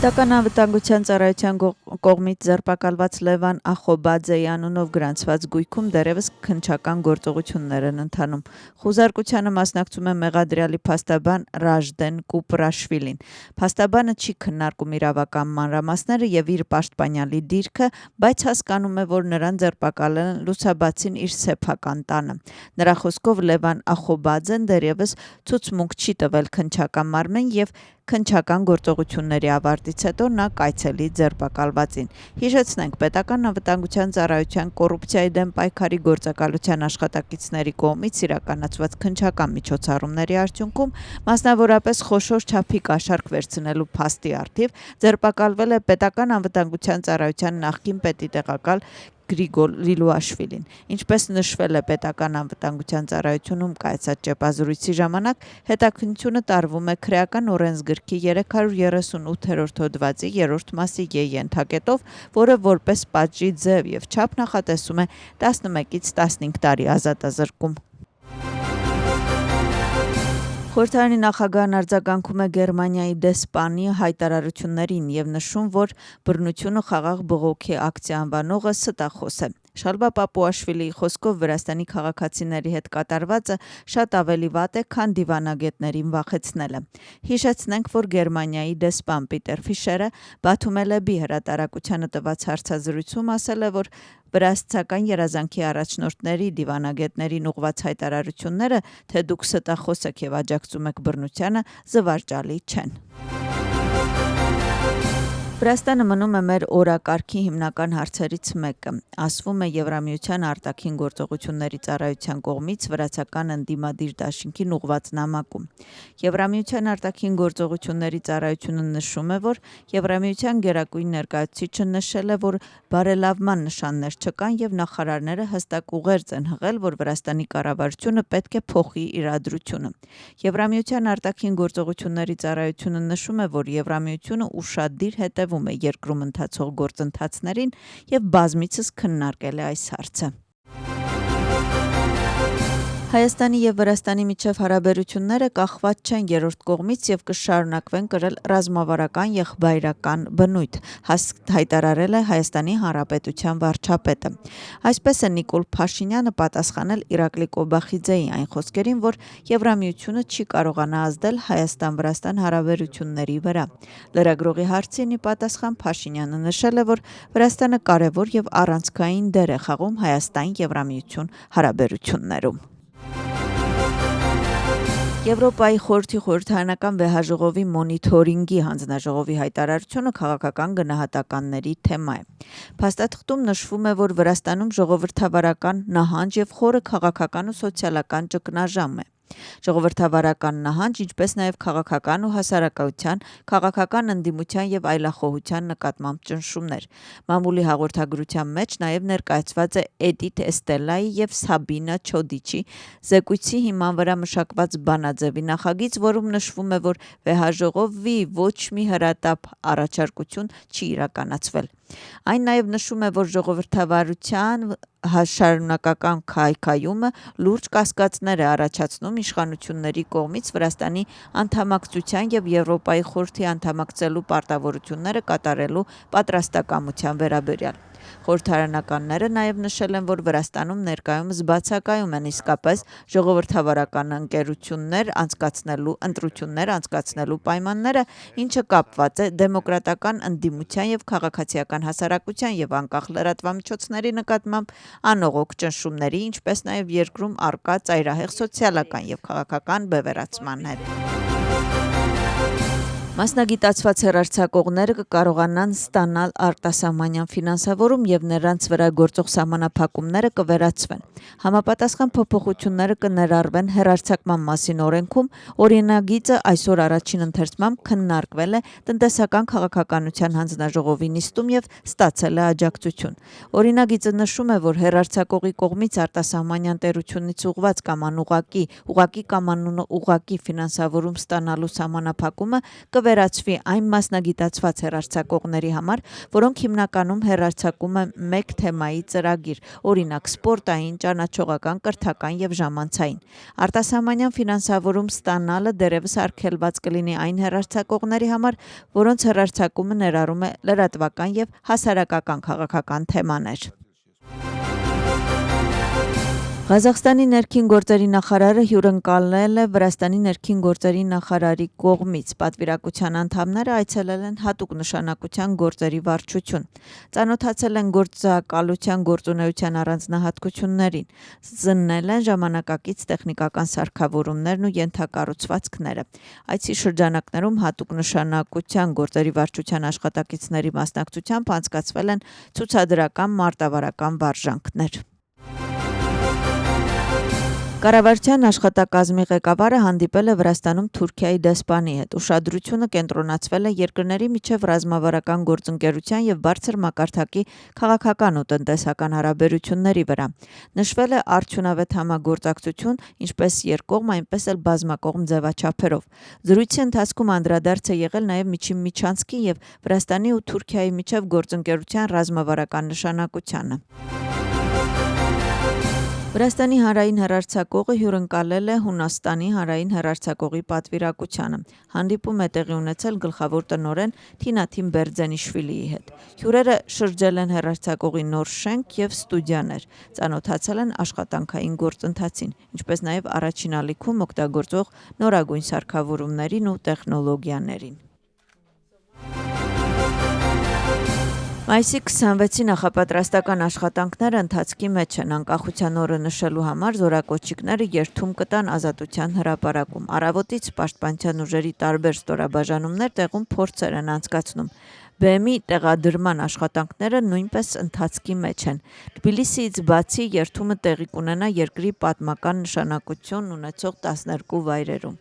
Պետական անվտանգության ծառայության կողմից ձերբակալված Լևան Ախոբաձեի անունով գրանցված գույքում դեռևս քննչական գործողություններ են ընթանում։ Խուզարկությանը մասնակցում է մեղադրյալի փաստաբան Ռաժդեն Կուպրաշվիլին։ Փաստաբանը չի քննարկում իրավական մանրամասները եւ իր պաշտպանյալի դիրքը, բայց հասկանում է, որ նրան ձերբակալել են լուսաբացին իր սեփական տանը։ Նրա խոսքով Լևան Ախոբաձեն դեռևս ցուցմունք չի տվել քննչական մարմին եւ քննչական գործողությունների ավարտից հետո նա կայցելի ձերբակալվածին։ Հիշեցնենք, պետական անվտանգության ծառայության կոռուպցիայի դեմ պայքարի գործակալության աշխատակիցների կողմից իրականացված քննչական միջոցառումների արդյունքում, մասնավորապես խոշոր չափի կաշառք վերցնելու փաստի առթիվ, ձերբակալվել է պետական անվտանգության ծառայության նախկին պետի տեղակալ Գրիգոր Լիլուաշվիլին։ Ինչպես նշվել է պետական անվտանգության ծառայությունում կայացած ճեպազրույցի ժամանակ, հետաքննությունը տարվում է քրեական օրենսգրքի 338-րդ հոդվածի 3-րդ մասի ենթակետով, որը որպես պատժի ձև եւ չափ նախատեսում է 11-ից 15 տարի ազատազրկում։ Խորհրդարանի նախագահն արձագանքում է Գերմանիայի դեսպանի հայտարարություններին եւ նշում, որ բռնությունը խաղաղ բողոքի ակցիա անվանողը ստախոս է։ Շալվա Պապուաշվիլիի խոսքով Վրաստանի քաղաքացիների հետ կատարվածը շատ ավելի վատ է, քան դիվանագետներին վախեցնելը։ Հիշեցնենք, որ Գերմանիայի դեսպան Պիտեր Ֆիշերը Բաթում Էլեբի հրատարակությանը տված հարցազրույցում ասել է, որ վրացական երազանքի առաջնորդների դիվանագետներին ուղված հայտարարությունները, թե դուք ստախոս եք եւ աջակցում եք բռնությանը, զվարճալի չեն։ Վրաստանը մնում է մեր օրակարգի հիմնական հարցերից մեկը, ասվում է Եվրամիության արտաքին գործողությունների ծառայության կողմից վրացական ընդդիմադիր դաշինքին ուղված նամակում։ Եվրամիության արտաքին գործողությունների ծառայությունը նշում է, որ Եվրամիության գերագույն ներկայացուցիչը նշել է, որ բարելավման նշաններ չկան եւ նախարարները հստակ ուղերձ են հղել, որ Վրաստանի կառավարությունը պետք է փոխի իրադրությունը։ Եվրամիության արտաքին գործողությունների ծառայությունը նշում է, որ Եվրամիությունը ուշադիր հետևում է երկրում ընթացող գործընթացներին եւ բազմիցս քննարկել է այս հարցը։ Հայաստանի եւ Վրաստանի միջև հարաբերությունները կախված չեն երրորդ կողմից եւ կշարունակվեն կրել ռազմավարական եղբայրական բնույթ, հայտարարել է Հայաստանի Հանրապետության վարչապետը։ Այսպես է Նիկոլ Փաշինյանը պատասխանել Իրակլի Կոբախիձեի այն խոսքերին, որ Եվրամիությունը չի կարողանա ազդել Հայաստան-Վրաստան հարաբերությունների վրա։ Լրագրողի հարցին ի պատասխան Փաշինյանը նշել է, որ Վրաստանը կարևոր եւ առանցքային դեր է խաղում Հայաստան-Եվրամիություն հարաբերություններում։ Եվրոպայի խորհրդի խորհրդարանական վեհաժողովի մոնիթորինգի հանձնաժողովի հայտարարությունը քաղաքական գնահատականների թեմա է։ Փաստաթղթում նշվում է, որ Վրաստանում ժողովրդավարական նահանջ եւ խորը քաղաքական ու սոցիալական ճգնաժամ է։ Ժողովրդավարական նահանջ, ինչպես նաև քաղաքական ու հասարակության, քաղաքական ընդդիմության եւ այլախոհության նկատմամբ ճնշումներ։ Մամուլի հաղորդագրության մեջ նաև ներկայացված է Էդիթ Էստելայի եւ Սաբինա Չոդիչի զեկույցի հիման վրա մշակված բանաձևի նախագիծ, որում նշվում է, որ վեհաժողովի ոչ մի հրատապ առաջարկություն չի իրականացվել։ Այն նաև նշում է, որ ժողովրդավարության շարունակական քայքայումը լուրջ կասկածներ է առաջացնում իշխանությունների կողմից Վրաստանի անդամակցության եւ Եվրոպայի խորհրդի անդամակցելու պարտավորությունները կատարելու պատրաստակամության վերաբերյալ։ Խորհրդարանականները նաև նշել են, որ Վրաստանում ներկայումս բացակայում են իսկապես ժողովրդավարական ընտրություններ անցկացնելու պայմանները, ինչը կապված է դեմոկրատական ընդդիմության եւ քաղաքացիական հասարակության եւ անկախ լրատվամիջոցների նկատմամբ անողոք ճնշումների, ինչպես նաև երկրում առկա ծայրահեղ սոցիալական եւ քաղաքական բևեռացման հետ։ Մասնագիտացված հեռարձակողները կկարողանան ստանալ արտասահմանյան ֆինանսավորում եւ նրանց վրա գործող սահմանափակումները կվերացվեն։ Համապատասխան փոփոխությունները կներառվեն հեռարձակման մասին օրենքում, օրինագիծը այսօր առաջին ընթերցմամբ քննարկվել է տնտեսական քաղաքականության հանձնաժողովի նիստում եւ ստացել է աջակցություն։ Օրինագիծը նշում է, որ հեռարձակողի կողմից արտասահմանյան տերությունից ուղղված կամ անուղղակի կամ անուղղակի ֆինանսավորում ստանալու սահմանափակումը կվերածվի այն մասնագիտացված հեռարձակողների համար, որոնք հիմնականում հեռարձակում են մեկ թեմայի ծրագիր, օրինակ սպորտային, ճանաչողական, կրթական եւ ժամանցային։ Արտասահմանյան ֆինանսավորում ստանալը դեռևս արգելված կլինի այն հեռարձակողների համար, որոնց հեռարձակումը ներառում է լրատվական եւ հասարակական քաղաքական թեմաներ։ Ղազախստանի ներքին գործերի նախարարը հյուրընկալել է Վրաստանի ներքին գործերի նախարարի կողմից։ Պատվիրակության անդամները այցելել են հատուկ նշանակության գործերի վարչություն։ Ծանոթացել են գործակալության գործունեության առանձնահատկություններին, զննել են ժամանակակից տեխնիկական սարքավորումներն ու ենթակառուցվածքները։ Այցի շրջանակներում հատուկ նշանակության գործերի վարչության աշխատակիցների մասնակցությամբ անցկացվել են ցուցադրական մարտավարական վարժանքներ։ Կառավարության աշխատակազմի ղեկավարը հանդիպել է Վրաստանում Թուրքիայի դեսպանի հետ։ Ուշադրությունը կենտրոնացվել է երկրների միջև ռազմավարական գործընկերության եւ բարձր մակարդակի քաղաքական ու տնտեսական հարաբերությունների վրա։ Նշվել է արդյունավետ համագործակցություն ինչպես երկկողմ, այնպես էլ բազմակողմ ձևաչափերով։ Զրույցի ընթացքում անդրադարձ է եղել նաեւ միջին միջանցքի եւ Վրաստանի ու Թուրքիայի միջև գործընկերության ռազմավարական նշանակությանը։ Վրաստանի հանրային հեռարձակողը հյուրընկալել է Հունաստանի հանրային հեռարձակողի պատվիրակությանը։ Հանդիպում է տեղի ունեցել գլխավոր տնօրեն Թինաթին Բերձենիշվիլիի հետ։ Հյուրերը շրջել են հեռարձակողի նոր շենք եւ ստուդիաներ, ծանոթացել են աշխատանքային գործընթացին, ինչպես նաեւ առաջին ալիքում օգտագործվող նորագույն սարքավորումներին ու տեխնոլոգիաներին։ Մայիսի 26-ի նախապատրաստական աշխատանքները ընթացքի մեջ են։ Անկախության օրը նշելու համար զորակոչիկները երթում կտան Ազատության հրապարակում։ Առավոտից պաշտպանության ուժերի տարբեր ստորաբաժանումներ տեղում փորձեր են անցկացնում։ ԲՄ-ի տեղադրման աշխատանքները նույնպես ընթացքի մեջ են։ Թբիլիսիից բացի երթումը տեղի կունենա երկրի պատմական նշանակություն ունեցող 12 վայրերում։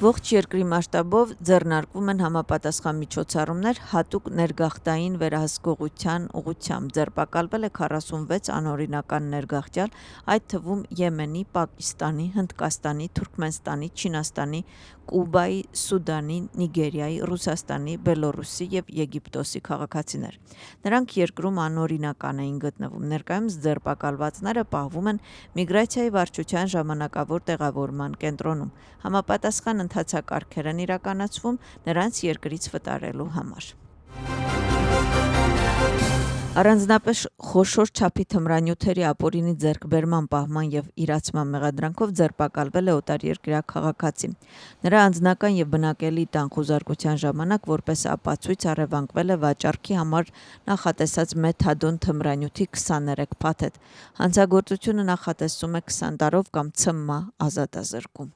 Ողջ երկրի մասշտաբով ձեռնարկվում են համապատասխան միջոցառումներ հատուկ ներգաղթային վերահսկողության ուղղությամբ։ Ձերբակալվել է 46 անօրինական ներգաղթյալ, այդ թվում Եմենի, Պակիստանի, Հնդկաստանի, Թուրքմենստանի, Չինաստանի, Կուբայի, Սուդանի, Նիգերիայի, Ռուսաստանի, Բելոռուսի եւ Եգիպտոսի քաղաքացիներ։ Նրանք երկրում անօրինական էին գտնվում։ Ներկայումս ձերբակալվածները պահվում են միգրացիայի վարչության ժամանակավոր տեղավորման կենտրոնում։ Համապատասխան ընթացակարգեր են իրականացվում նրանց երկրից վտարելու համար։ Առանձնապես խոշոր չափի թմրանյութերի ապօրինի ձեռքբերման, պահման եւ իրացման մեղադրանքով ձերբակալվել է օտարերկրյա քաղաքացի։ Նրա անձնական եւ բնակելի տան խուզարկության ժամանակ որպես ապացույց առևանգվել է վաճառքի համար նախատեսած մեթադոն թմրանյութի 23 փաթեթ։ Հանցագործությունը նախատեսվում է 20 տարով կամ ՑՄ ազատազրկում։